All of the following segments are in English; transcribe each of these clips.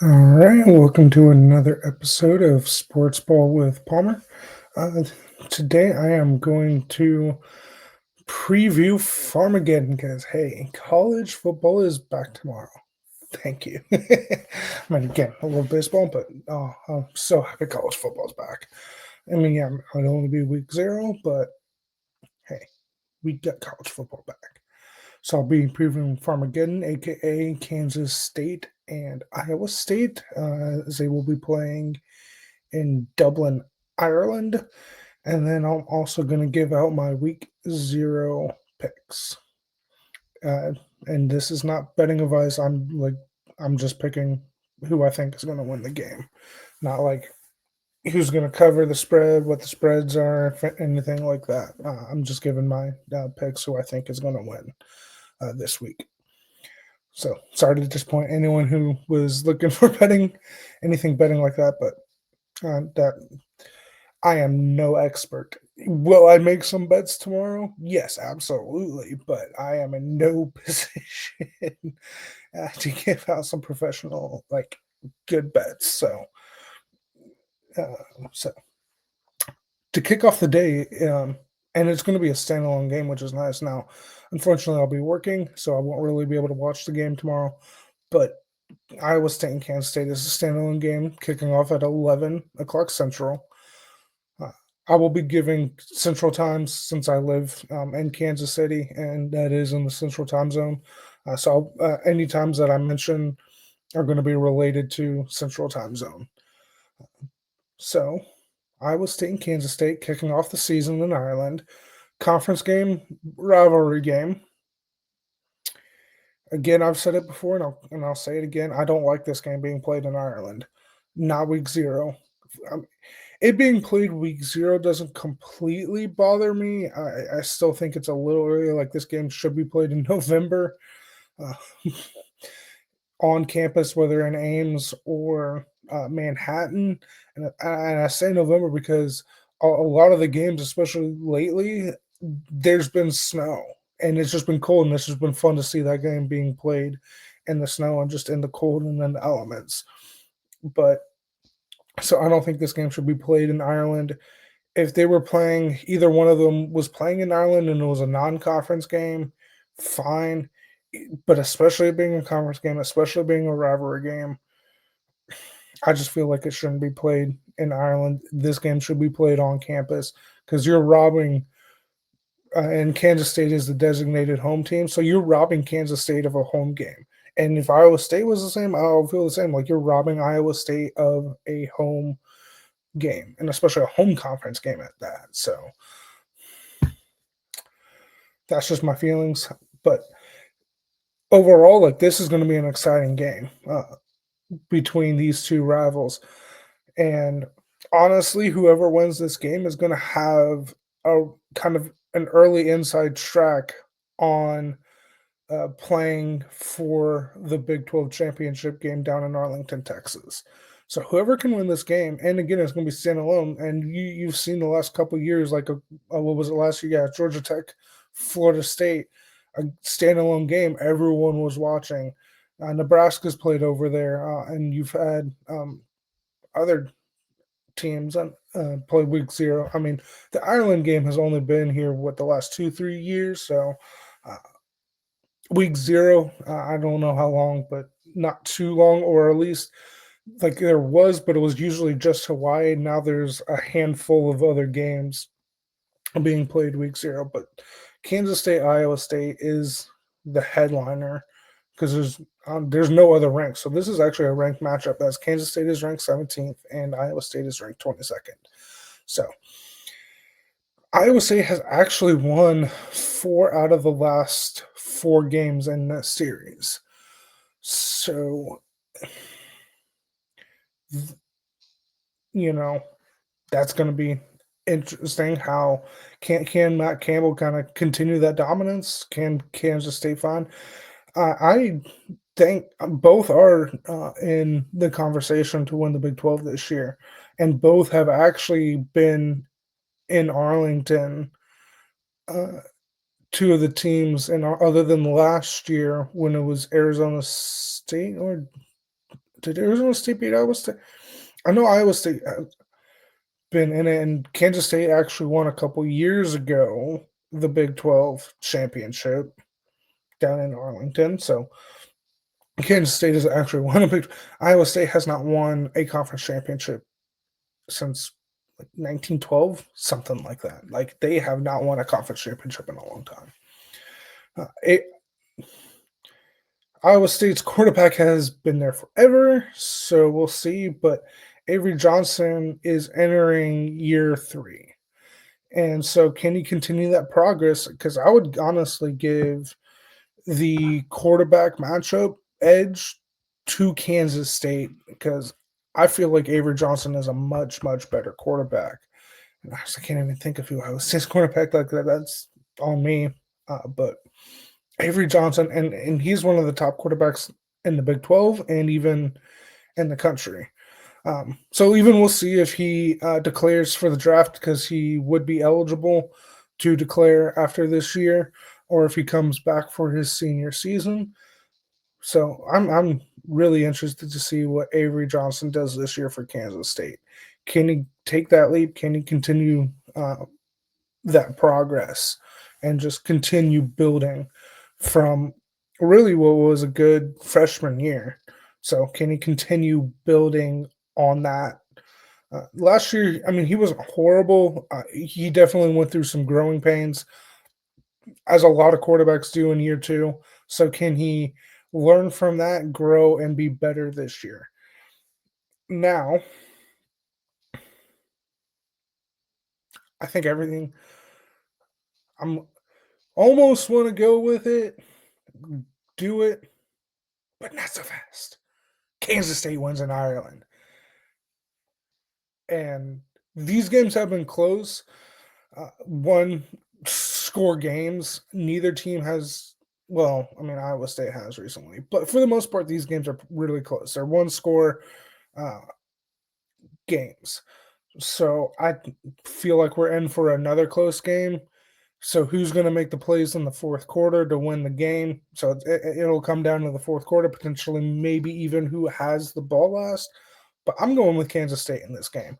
All right, welcome to another episode of Sports Ball with Palmer. Uh, Today I am going to preview Farmagedon because, hey, college football is back tomorrow. Thank you. I mean, again, I love baseball, but I'm so happy college football's back. I mean, yeah, it'll only be week 0, but hey, we got college football back. So I'll be previewing Farmageddon, aka Kansas State and Iowa State, as they will be playing in Dublin, Ireland. And then I'm also going to give out my week 0 picks. Uh, and this is not betting advice. I'm just picking who I think is going to win the game, not like who's going to cover the spread, what the spreads are, anything like that. I'm just giving my picks who I think is going to win this week. So sorry to disappoint anyone who was looking for betting like that, but that I am no expert. Will I make some bets tomorrow? Yes, absolutely, but I am in no position to give out some professional, like, good bets. Uh, so to kick off the day, and it's going to be a standalone game, which is nice. Now, unfortunately, I'll be working, so I won't really be able to watch the game tomorrow. But Iowa State and Kansas State is a standalone game, kicking off at 11 o'clock Central. Uh, I will be giving Central Times since I live in Kansas City, and that is in the Central Time Zone. Any times that I mention are going to be related to Central Time Zone. So, Iowa State and Kansas State kicking off the season in Ireland. Conference game, rivalry game. Again, I've said it before, and I'll say it again. I don't like this game being played in Ireland. Not week 0. It being played week 0 doesn't completely bother me. I still think it's a little early, like, this game should be played in November, uh, on campus, whether in Ames or, Manhattan, and I say November because a lot of the games, especially lately, there's been snow, and it's just been cold, and it's just been fun to see that game being played in the snow and just in the cold and in the elements, but so I don't think this game should be played in Ireland. If they were playing either one of them was playing in Ireland and it was a non-conference game, fine, but especially being a conference game, especially being a rivalry game, I just feel like it shouldn't be played in Ireland. This game should be played on campus because you're robbing, and Kansas State is the designated home team, so you're robbing Kansas State of a home game. And if Iowa State was the same, I would feel the same. Like, you're robbing Iowa State of a home game, and especially a home conference game at that. So that's just my feelings. But overall, like, this is going to be an exciting game between these two rivals. And honestly, whoever wins this game is going to have a kind of an early inside track on playing for the Big 12 championship game down in Arlington, Texas. So whoever can win this game, and again, it's going to be standalone. And you've seen the last couple of years, like what was it last year? Yeah, Georgia Tech, Florida State, a standalone game. Everyone was watching. Nebraska's played over there, and you've had other teams play week 0. I mean, the Ireland game has only been here the last 2-3 years. So uh, week 0, I don't know how long, but not too long, or at least, like, there was, but it was usually just Hawaii. Now there's a handful of other games being played week 0, but Kansas State, Iowa State is the headliner because there's no other rank. So this is actually a ranked matchup, as Kansas State is ranked 17th and Iowa State is ranked 22nd. So Iowa State has actually won 4 out of the last 4 games in that series. So, you know, that's going to be interesting. How can Matt Campbell kind of continue that dominance? Can Kansas State find? I think both are in the conversation to win the Big 12 this year, and both have actually been in Arlington. Uh, Two of the teams, and other than last year when it was Arizona State, or Did Arizona State beat Iowa State? I know Iowa State been in it, and Kansas State actually won a couple years ago the Big 12 championship down in Arlington. So Kansas State has actually won a big. Iowa State has not won a conference championship since like 1912, something like that. Like they have not won a conference championship in a long time. It, Iowa State's quarterback has been there forever, so we'll see. But Avery Johnson is entering year three. And so, can he continue that progress? Because I would honestly give the quarterback matchup edge to Kansas State because I feel like Avery Johnson is a much, much better quarterback. And I can't even think of who I was saying quarterback like that. That's on me. But Avery Johnson, and he's one of the top quarterbacks in the Big 12 and even in the country. So even we'll see if he declares for the draft because he would be eligible to declare after this year, or if he comes back for his senior season. So I'm really interested to see what Avery Johnson does this year for Kansas State. Can he take that leap? Can he continue that progress and just continue building from really what was a good freshman year? So can he continue building on that? Last year, I mean, he wasn't horrible. He definitely went through some growing pains, as a lot of quarterbacks do in year two. So, can he learn from that, grow, and be better this year? Now, I think everything, I'm almost want to go with it, do it, but not so fast. Kansas State wins in Ireland. And these games have been close. One score games. Neither team has. Well, I mean, Iowa State has recently, but for the most part, these games are really close. They're one score uh, games. So I feel like we're in for another close game. So who's going to make the plays in the fourth quarter to win the game? So it'll come down to the fourth quarter, potentially, maybe even who has the ball last. But I'm going with Kansas State in this game.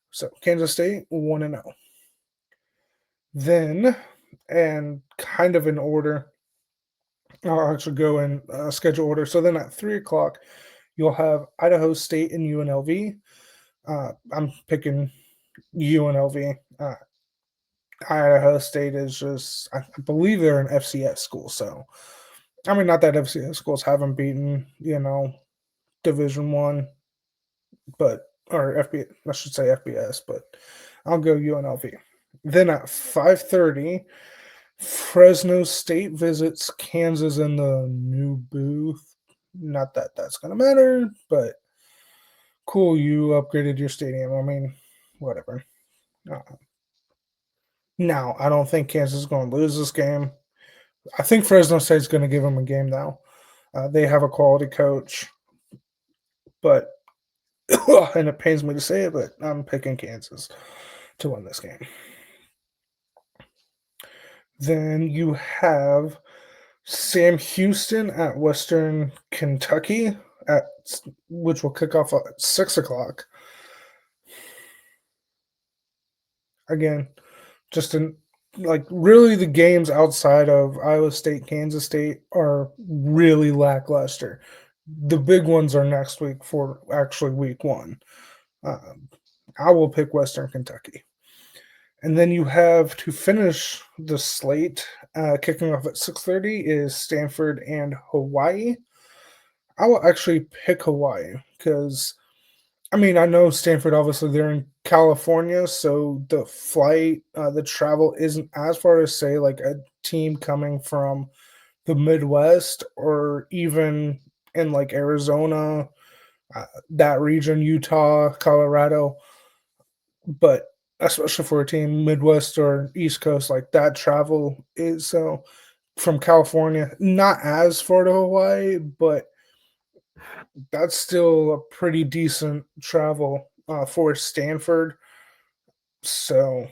So Kansas State 1-0. Then, and kind of in order, I'll actually go in schedule order. So then at 3 o'clock, you'll have Idaho State and UNLV. I'm picking UNLV. Idaho State is just, I believe they're an FCS school. So, I mean, not that FCS schools haven't beaten, Division One, but or FB, I should say FBS, but I'll go UNLV. Then at 5:30, Fresno State visits Kansas in the new booth. Not that that's gonna matter, but cool, you upgraded your stadium. I mean, whatever. Uh, Now, I don't think Kansas is going to lose this game. I think Fresno State's going to give them a game now. They have a quality coach, but and it pains me to say it, but I'm picking Kansas to win this game. Then you have Sam Houston at Western Kentucky at which will kick off at 6 o'clock. Again, just in like really the games outside of Iowa State, Kansas State are really lackluster. The big ones are next week for actually week one. Um, I will pick Western Kentucky. And then you have to finish the slate, kicking off at 6:30 is Stanford and Hawaii. I will actually pick Hawaii because I mean I know Stanford obviously they're in California, so the flight, the travel isn't as far as say like a team coming from the Midwest or even in like Arizona, that region, Utah, Colorado, but especially for a team Midwest or East Coast, like that travel is so from California, not as far to Hawaii, but that's still a pretty decent travel for Stanford. So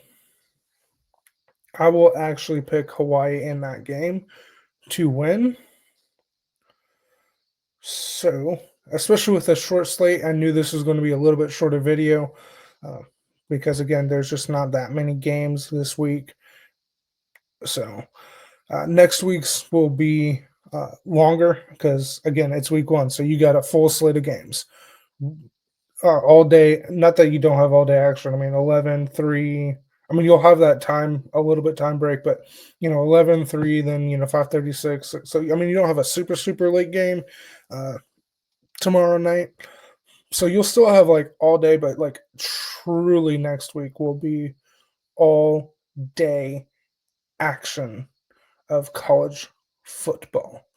I will actually pick Hawaii in that game to win. So, especially with a short slate, I knew this was going to be a little bit shorter video uh, because, again, there's just not that many games this week. So, next week's will be longer because, again, it's week one. So, you got a full slate of games all day. Not that you don't have all day action. I mean, 11, 3. I mean, you'll have that time, a little bit time break, but 11, 3, then 5:36. So I mean, you don't have a super super late game uh, tomorrow night. So you'll still have like all day, but like truly next week will be all day action of college football.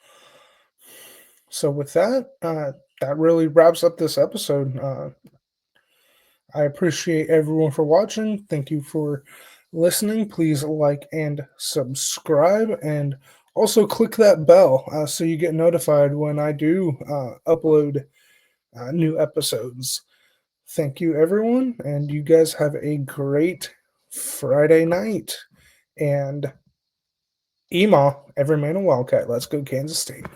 So with that, that really wraps up this episode. I appreciate everyone for watching. Thank you for listening. Please like and subscribe, and also click that bell so you get notified when I do upload new episodes. Thank you, everyone, and you guys have a great Friday night. And EMA, every man a Wildcat. Let's go, Kansas State.